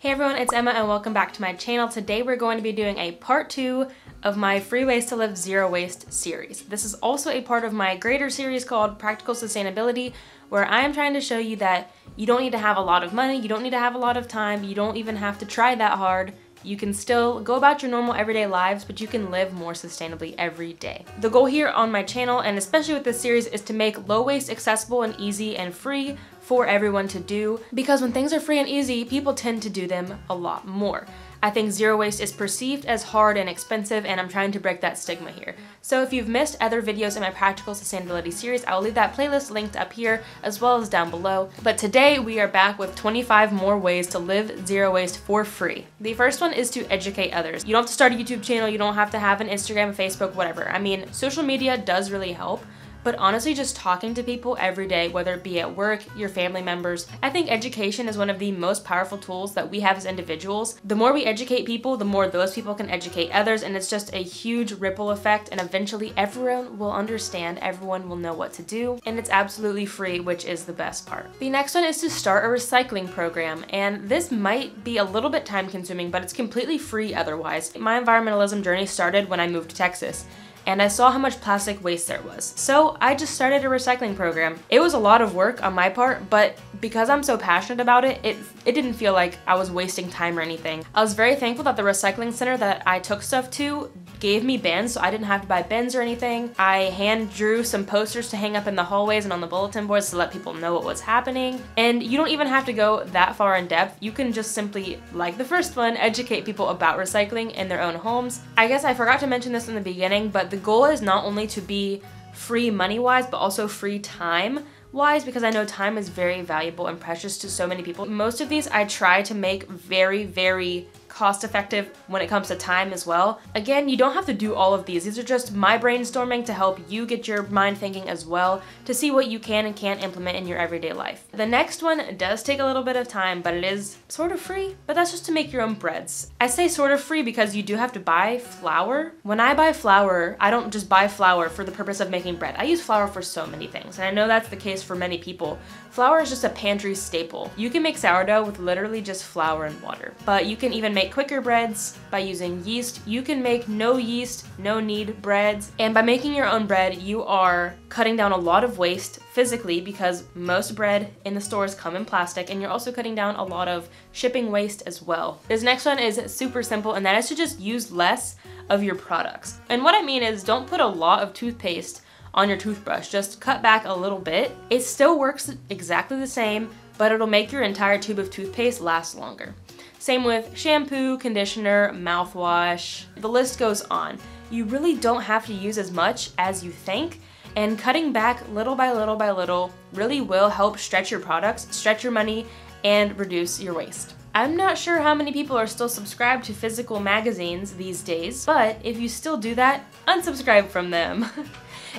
Hey everyone, it's Emma and welcome back to my channel. Today we're going to be doing a part 2 of my Free Ways to Live Zero Waste series. This is also a part of my greater series called Practical Sustainability, where I am trying to show you that you don't need to have a lot of money, you don't need to have a lot of time, you don't even have to try that hard. You can still go about your normal everyday lives, but you can live more sustainably every day. The goal here on my channel, and especially with this series, is to make low waste accessible and easy and free for everyone to do, because when things are free and easy, people tend to do them a lot more. I think zero waste is perceived as hard and expensive, and I'm trying to break that stigma here. So if you've missed other videos in my Practical Sustainability series, I will leave that playlist linked up here as well as down below. But today we are back with 25 more ways to live zero waste for free. The first one is to educate others. You don't have to start a YouTube channel, you don't have to have an Instagram, Facebook, whatever. I mean, social media does really help. But honestly, just talking to people every day, whether it be at work, your family members, I think education is one of the most powerful tools that we have as individuals. The more we educate people, the more those people can educate others, and it's just a huge ripple effect, and eventually everyone will understand, everyone will know what to do, and it's absolutely free, which is the best part. The next one is to start a recycling program, and this might be a little bit time consuming, but it's completely free otherwise. My environmentalism journey started when I moved to Texas, and I saw how much plastic waste there was. So I just started a recycling program. It was a lot of work on my part, but because I'm so passionate about it, it didn't feel like I was wasting time or anything. I was very thankful that the recycling center that I took stuff to gave me bins, so I didn't have to buy bins or anything. I hand drew some posters to hang up in the hallways and on the bulletin boards to let people know what was happening. And you don't even have to go that far in depth. You can just simply, like the first one, educate people about recycling in their own homes. I guess I forgot to mention this in the beginning, but the goal is not only to be free money-wise, but also free time-wise, because I know time is very valuable and precious to so many people. Most of these I try to make very, very cost-effective when it comes to time as well. Again, you don't have to do all of these. These are just my brainstorming to help you get your mind thinking as well, to see what you can and can't implement in your everyday life. The next one does take a little bit of time, but it is sort of free, but that's just to make your own breads. I say sort of free because you do have to buy flour. When I buy flour, I don't just buy flour for the purpose of making bread. I use flour for so many things, and I know that's the case for many people. Flour is just a pantry staple. You can make sourdough with literally just flour and water, but you can even make quicker breads by using yeast. You can make no yeast, no knead breads, and by making your own bread, you are cutting down a lot of waste physically, because most bread in the stores come in plastic, and you're also cutting down a lot of shipping waste as well. This next one is super simple, and that is to just use less of your products. And what I mean is, don't put a lot of toothpaste on your toothbrush, just cut back a little bit. It still works exactly the same, but it'll make your entire tube of toothpaste last longer. Same with shampoo, conditioner, mouthwash, the list goes on. You really don't have to use as much as you think, and cutting back little by little by little really will help stretch your products, stretch your money, and reduce your waste. I'm not sure how many people are still subscribed to physical magazines these days, but if you still do that, unsubscribe from them.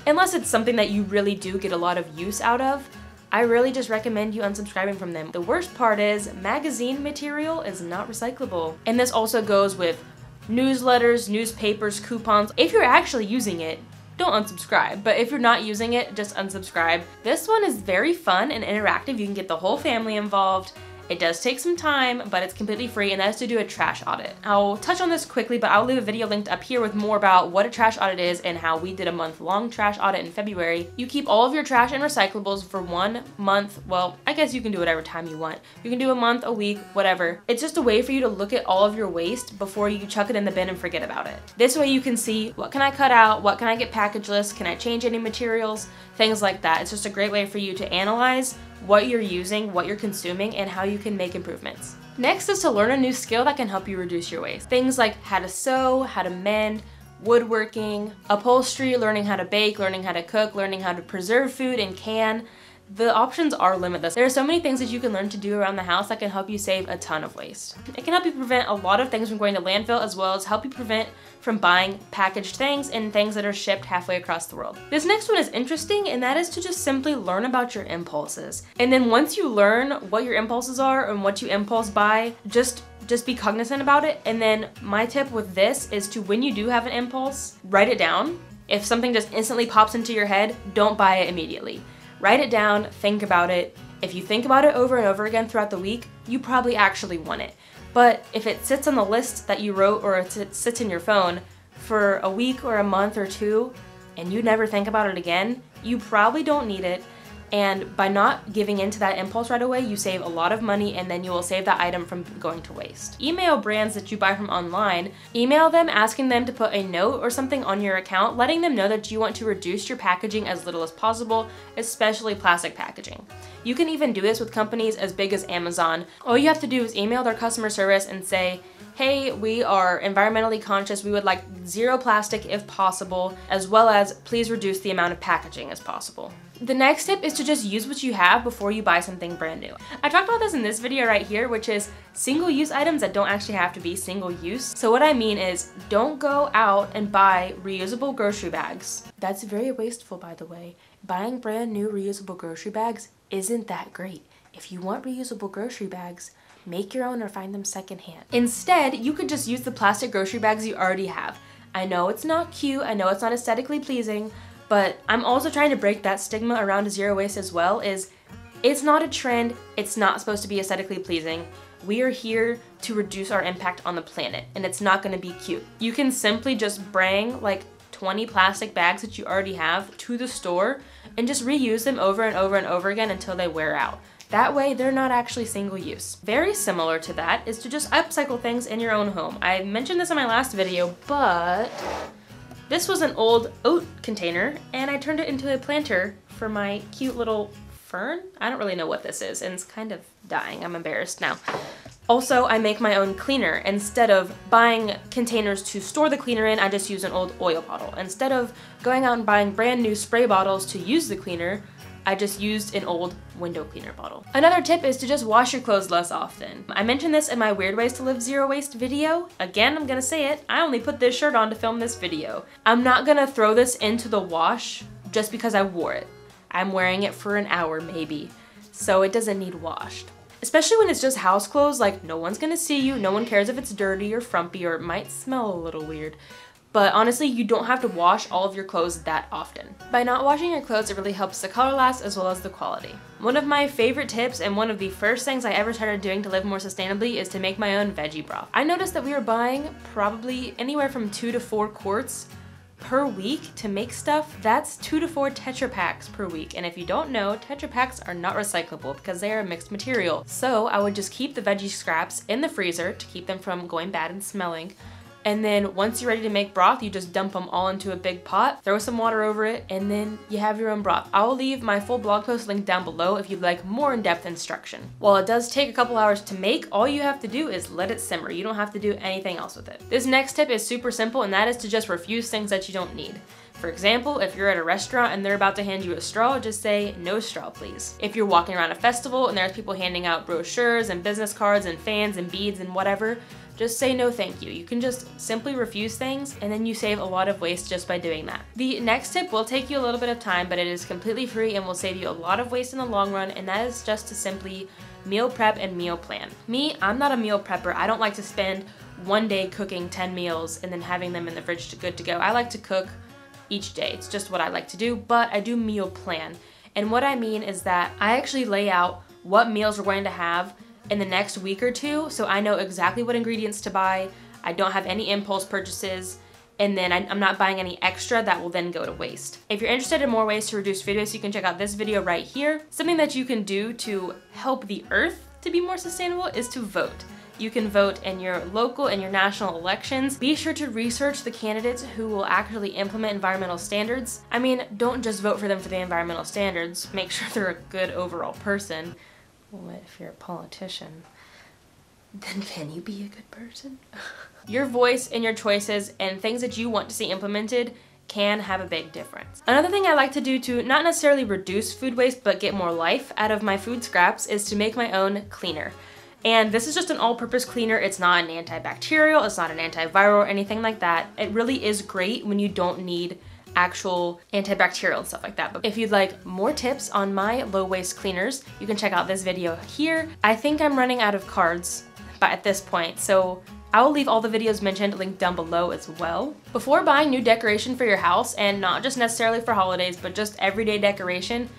Unless it's something that you really do get a lot of use out of, I really just recommend you unsubscribing from them. The worst part is magazine material is not recyclable. And this also goes with newsletters, newspapers, coupons. If you're actually using it, don't unsubscribe, but if you're not using it, just unsubscribe. This one is very fun and interactive. You can get the whole family involved. It does take some time, but it's completely free, and that is to do a trash audit. I'll touch on this quickly, but I'll leave a video linked up here with more about what a trash audit is and how we did a month-long trash audit in February. You keep all of your trash and recyclables for 1 month. Well, I guess you can do whatever time you want. You can do a month, a week, whatever. It's just a way for you to look at all of your waste before you chuck it in the bin and forget about it. This way you can see, what can I cut out? What can I get packageless? Can I change any materials? Things like that. It's just a great way for you to analyze what you're using, what you're consuming, and how you can make improvements. Next is to learn a new skill that can help you reduce your waste. Things like how to sew, how to mend, woodworking, upholstery, learning how to bake, learning how to cook, learning how to preserve food and can. The options are limitless. There are so many things that you can learn to do around the house that can help you save a ton of waste. It can help you prevent a lot of things from going to landfill, as well as help you prevent from buying packaged things and things that are shipped halfway across the world. This next one is interesting, and that is to just simply learn about your impulses. And then once you learn what your impulses are and what you impulse buy, just be cognizant about it. And then my tip with this is to, when you do have an impulse, write it down. If something just instantly pops into your head, don't buy it immediately. Write it down, think about it, If you think about it over and over again throughout the week, you probably actually want it. But if it sits on the list that you wrote or it sits in your phone for a week or a month or two and you never think about it again, you probably don't need it. And by not giving into that impulse right away, you save a lot of money and then you will save that item from going to waste. Email brands that you buy from online. Email them asking them to put a note or something on your account, letting them know that you want to reduce your packaging as little as possible, especially plastic packaging. You can even do this with companies as big as Amazon. All you have to do is email their customer service and say, hey, we are environmentally conscious, we would like zero plastic if possible, as well as please reduce the amount of packaging as possible. The next tip is to just use what you have before you buy something brand new. I talked about this in this video right here, which is single-use items that don't actually have to be single-use. So what I mean is, don't go out and buy reusable grocery bags. That's very wasteful, by the way. Buying brand new reusable grocery bags isn't that great. If you want reusable grocery bags, make your own or find them secondhand. Instead, you could just use the plastic grocery bags you already have. I know it's not cute, I know it's not aesthetically pleasing, but I'm also trying to break that stigma around zero waste as well. It's not a trend, it's not supposed to be aesthetically pleasing. We are here to reduce our impact on the planet, and it's not gonna be cute. You can simply just bring like 20 plastic bags that you already have to the store and just reuse them over and over and over again until they wear out. That way, they're not actually single use. Very similar to that is to just upcycle things in your own home. I mentioned this in my last video, but this was an old oat container and I turned it into a planter for my cute little fern. I don't really know what this is and it's kind of dying. I'm embarrassed now. Also, I make my own cleaner. Instead of buying containers to store the cleaner in, I just use an old oil bottle. Instead of going out and buying brand new spray bottles to use the cleaner, I just used an old window cleaner bottle. Another tip is to just wash your clothes less often. I mentioned this in my Weird Ways to Live Zero Waste video. Again, I'm gonna say it, I only put this shirt on to film this video. I'm not gonna throw this into the wash just because I wore it. I'm wearing it for an hour maybe, so it doesn't need washed. Especially when it's just house clothes, like no one's gonna see you, no one cares if it's dirty or frumpy or it might smell a little weird. But honestly, you don't have to wash all of your clothes that often. By not washing your clothes, it really helps the color last as well as the quality. One of my favorite tips and one of the first things I ever started doing to live more sustainably is to make my own veggie broth. I noticed that we were buying probably anywhere from 2 to 4 quarts per week to make stuff. That's 2 to 4 Tetra Paks per week. And if you don't know, Tetra Paks are not recyclable because they are a mixed material. So I would just keep the veggie scraps in the freezer to keep them from going bad and smelling. And then once you're ready to make broth, you just dump them all into a big pot, throw some water over it, and then you have your own broth. I will leave my full blog post linked down below if you'd like more in-depth instruction. While it does take a couple hours to make, all you have to do is let it simmer. You don't have to do anything else with it. This next tip is super simple, and that is to just refuse things that you don't need. For example, if you're at a restaurant and they're about to hand you a straw, just say, no straw, please. If you're walking around a festival and there's people handing out brochures and business cards and fans and beads and whatever, just say no thank you. You can just simply refuse things and then you save a lot of waste just by doing that. The next tip will take you a little bit of time, but it is completely free and will save you a lot of waste in the long run, and that is just to simply meal prep and meal plan. Me, I'm not a meal prepper. I don't like to spend one day cooking 10 meals and then having them in the fridge good to go. I like to cook each day. It's just what I like to do, but I do meal plan. And what I mean is that I actually lay out what meals we're going to have in the next week or two, so I know exactly what ingredients to buy. I don't have any impulse purchases, and then I'm not buying any extra that will then go to waste. If you're interested in more ways to reduce food waste, you can check out this video right here. Something that you can do to help the earth to be more sustainable is to vote. You can vote in your local and your national elections. Be sure to research the candidates who will actually implement environmental standards. I mean, don't just vote for them for the environmental standards. Make sure they're a good overall person. What if you're a politician? Then can you be a good person? Your voice and your choices and things that you want to see implemented can have a big difference. Another thing I like to do to not necessarily reduce food waste but get more life out of my food scraps is to make my own cleaner. And this is just an all-purpose cleaner. It's not an antibacterial, it's not an antiviral or anything like that. It really is great when you don't need actual antibacterial and stuff like that. But if you'd like more tips on my low waste cleaners, you can check out this video here. I think I'm running out of cards at this point, so I will leave all the videos mentioned linked down below as well. Before buying new decoration for your house, and not just necessarily for holidays, but just everyday decoration,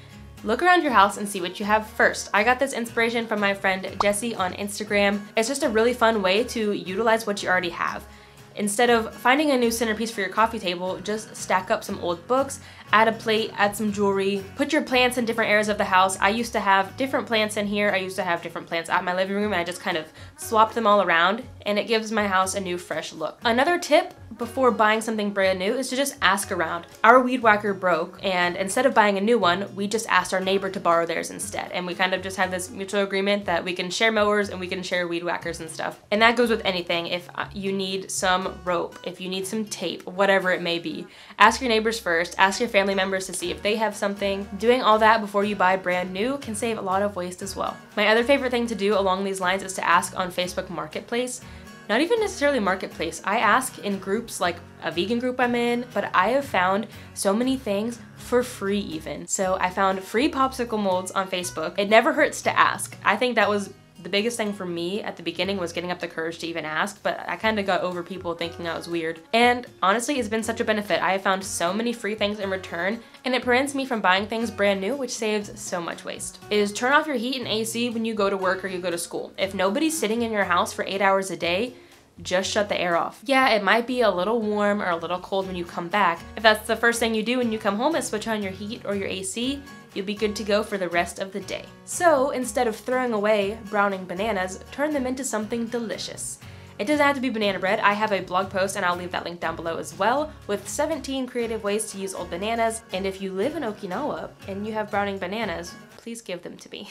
Look around your house and see what you have first. I got this inspiration from my friend Jessie on Instagram. It's just a really fun way to utilize what you already have. Instead of finding a new centerpiece for your coffee table, just stack up some old books, add a plate, add some jewelry, put your plants in different areas of the house. I used to have different plants in here. I used to have different plants at my living room, and I just kind of swapped them all around, and it gives my house a new fresh look. Another tip before buying something brand new is to just ask around. Our weed whacker broke, and instead of buying a new one, we just asked our neighbor to borrow theirs instead. And we kind of just had this mutual agreement that we can share mowers and we can share weed whackers and stuff. And that goes with anything. If you need some rope, if you need some tape, whatever it may be, ask your neighbors first, ask your family members to see if they have something. Doing all that before you buy brand new can save a lot of waste as well. My other favorite thing to do along these lines is to ask on Facebook Marketplace. Not even necessarily Marketplace. I ask in groups like a vegan group I'm in, but I have found so many things for free even. So I found free popsicle molds on Facebook. It never hurts to ask. I think that was the biggest thing for me at the beginning, was getting up the courage to even ask, but I kind of got over people thinking I was weird. And honestly, it's been such a benefit. I have found so many free things in return, and it prevents me from buying things brand new, which saves so much waste. Is turn off your heat and AC when you go to work or you go to school. If nobody's sitting in your house for 8 hours a day, just shut the air off. Yeah, it might be a little warm or a little cold when you come back. If that's the first thing you do when you come home is switch on your heat or your AC, you'll be good to go for the rest of the day. So instead of throwing away browning bananas, turn them into something delicious. It doesn't have to be banana bread. I have a blog post, and I'll leave that link down below as well, with 17 creative ways to use old bananas. And if you live in Okinawa and you have browning bananas, please give them to me.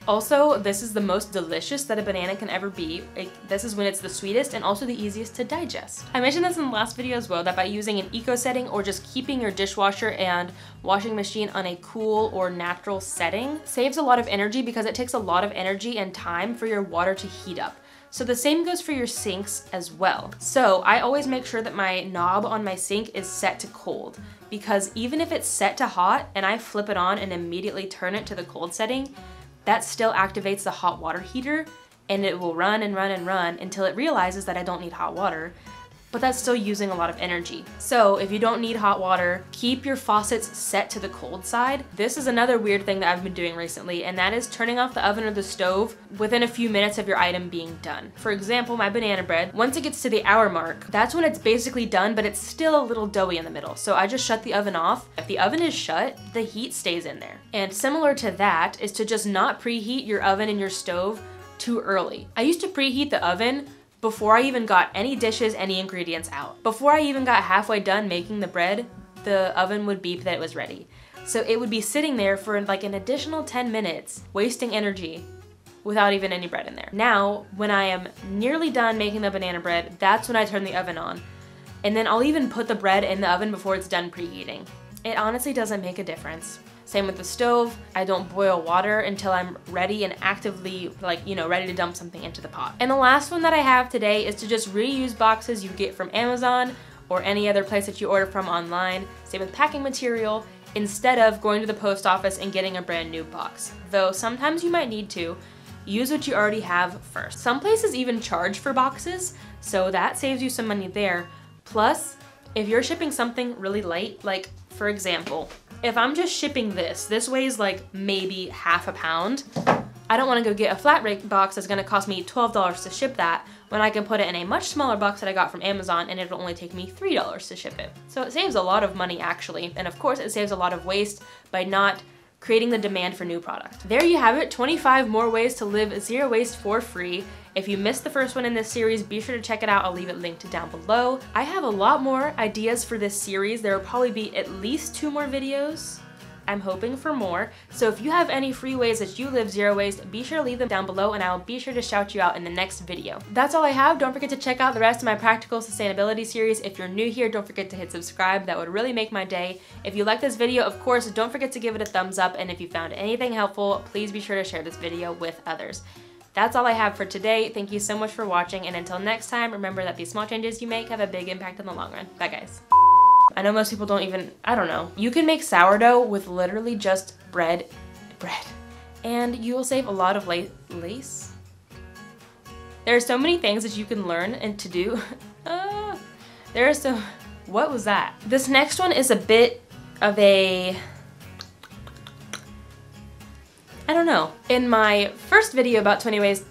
Also, this is the most delicious that a banana can ever be. This is when it's the sweetest and also the easiest to digest. I mentioned this in the last video as well, that by using an eco setting or just keeping your dishwasher and washing machine on a cool or natural setting saves a lot of energy, because it takes a lot of energy and time for your water to heat up. So the same goes for your sinks as well. So I always make sure that my knob on my sink is set to cold, because even if it's set to hot and I flip it on and immediately turn it to the cold setting, that still activates the hot water heater, and it will run and run and run until it realizes that I don't need hot water, but that's still using a lot of energy. So if you don't need hot water, keep your faucets set to the cold side. This is another weird thing that I've been doing recently, and that is turning off the oven or the stove within a few minutes of your item being done. For example, my banana bread, once it gets to the hour mark, that's when it's basically done, but it's still a little doughy in the middle. So I just shut the oven off. If the oven is shut, the heat stays in there. And similar to that is to just not preheat your oven and your stove too early. I used to preheat the oven before I even got any dishes, any ingredients out. Before I even got halfway done making the bread, the oven would beep that it was ready. So it would be sitting there for like an additional 10 minutes, wasting energy without even any bread in there. Now, when I am nearly done making the banana bread, that's when I turn the oven on. And then I'll even put the bread in the oven before it's done preheating. It honestly doesn't make a difference. Same with the stove. I don't boil water until I'm ready and actively, ready to dump something into the pot. And the last one that I have today is to just reuse boxes you get from Amazon or any other place that you order from online. Same with packing material, instead of going to the post office and getting a brand new box. Though sometimes you might need to, use what you already have first. Some places even charge for boxes, so that saves you some money there. Plus, if you're shipping something really light, like for example, if I'm just shipping this weighs like maybe half a pound, I don't want to go get a flat rate box that's going to cost me $12 to ship that, when I can put it in a much smaller box that I got from Amazon and it'll only take me $3 to ship it. So it saves a lot of money actually, and of course it saves a lot of waste by not creating the demand for new product. There you have it, 25 more ways to live zero waste for free. If you missed the first one in this series, be sure to check it out. I'll leave it linked down below. I have a lot more ideas for this series. There will probably be at least 2 more videos. I'm hoping for more. So if you have any free ways that you live zero waste, be sure to leave them down below and I'll be sure to shout you out in the next video. That's all I have. Don't forget to check out the rest of my practical sustainability series. If you're new here, don't forget to hit subscribe. That would really make my day. If you like this video, of course, don't forget to give it a thumbs up. And if you found anything helpful, please be sure to share this video with others. That's all I have for today. Thank you so much for watching, and until next time, remember that these small changes you make have a big impact in the long run. Bye guys. I know most people don't even, I don't know. You can make sourdough with literally just bread, and you will save a lot of lace. There are so many things that you can learn and to do. What was that? This next one is a bit of a, I don't know. In my first video about 20 ways,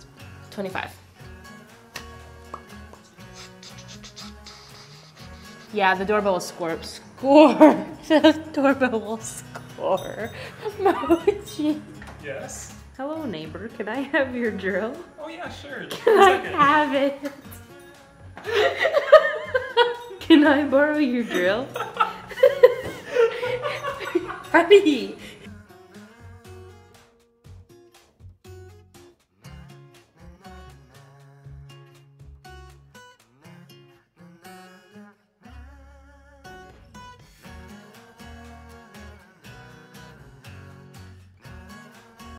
25. Yeah, the doorbell will score. The doorbell will score. Mochi. Yes? Hello, neighbor. Can I have your drill? Oh yeah, sure. Can I have it? Can I borrow your drill? Freddie,